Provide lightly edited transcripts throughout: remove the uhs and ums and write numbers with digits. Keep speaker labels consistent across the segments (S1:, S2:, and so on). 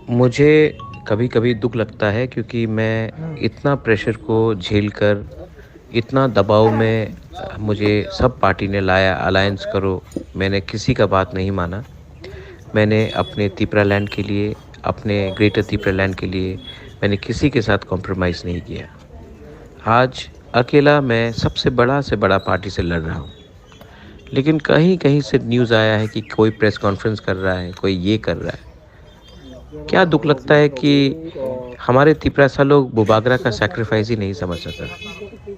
S1: मुझे कभी-कभी दुःख लगता है क्योंकि मैं इतना प्रेशर को झेल कर, इतना दबाव में मुझे सब पार्टी ने लाया अलायंस करो, मैंने किसी का बात नहीं माना। मैंने अपने तिपरालैंड के लिए, अपने ग्रेटर तिपरालैंड के लिए मैंने किसी के साथ कॉम्प्रोमाइज़ नहीं किया। आज अकेला मैं सबसे बड़ा से बड़ा पार्टी से लड़ रहा हूँ। लेकिन कहीं-कहीं से न्यूज़ आया है कि कोई प्रेस कॉन्फ्रेंस कर रहा है, कोई ये कर रहा है। क्या दुःख लगता है कि हमारे तिपरासा लोग बुबागरा का सैक्रिफाइस ही नहीं समझ सका।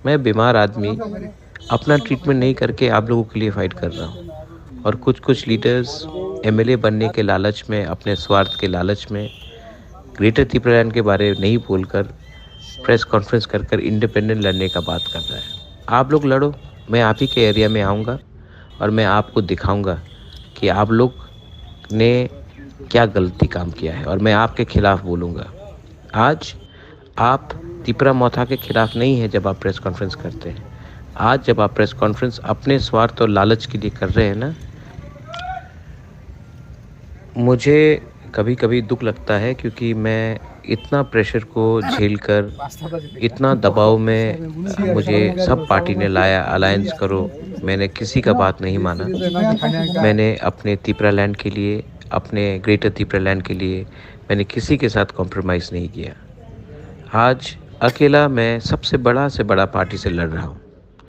S1: मैं बीमार आदमी अपना ट्रीटमेंट नहीं करके आप लोगों के लिए फ़ाइट कर रहा हूँ और कुछ-कुछ लीडर्स एमएलए बनने के लालच में, अपने स्वार्थ के लालच में ग्रेटर तिपरालैंड के बारे नहीं बोलकर प्रेस कॉन्फ्रेंस कर कर इंडिपेंडेंट लड़ने का बात कर रहा है। आप लोग लड़ो, मैं आप ही के एरिया में आऊँगा और मैं आपको दिखाऊँगा कि आप लोग ने क्या गलती काम किया है और मैं आपके खिलाफ बोलूँगा। आज आप तिपरा मौथा के खिलाफ नहीं हैं जब आप प्रेस कॉन्फ्रेंस करते हैं। आज जब आप प्रेस कॉन्फ्रेंस अपने स्वार्थ और लालच के लिए कर रहे हैं ना, मुझे कभी-कभी दुःख लगता है क्योंकि मैं इतना प्रेशर को झेल कर, इतना दबाव में मुझे सब पार्टी ने लाया अलायंस करो, मैंने किसी का बात नहीं माना। मैंने अपने तिपरालैंड के लिए, अपने ग्रेटर तिपरालैंड के लिए मैंने किसी के साथ कॉम्प्रोमाइज़ नहीं किया। आज अकेला मैं सबसे बड़ा से बड़ा पार्टी से लड़ रहा हूँ।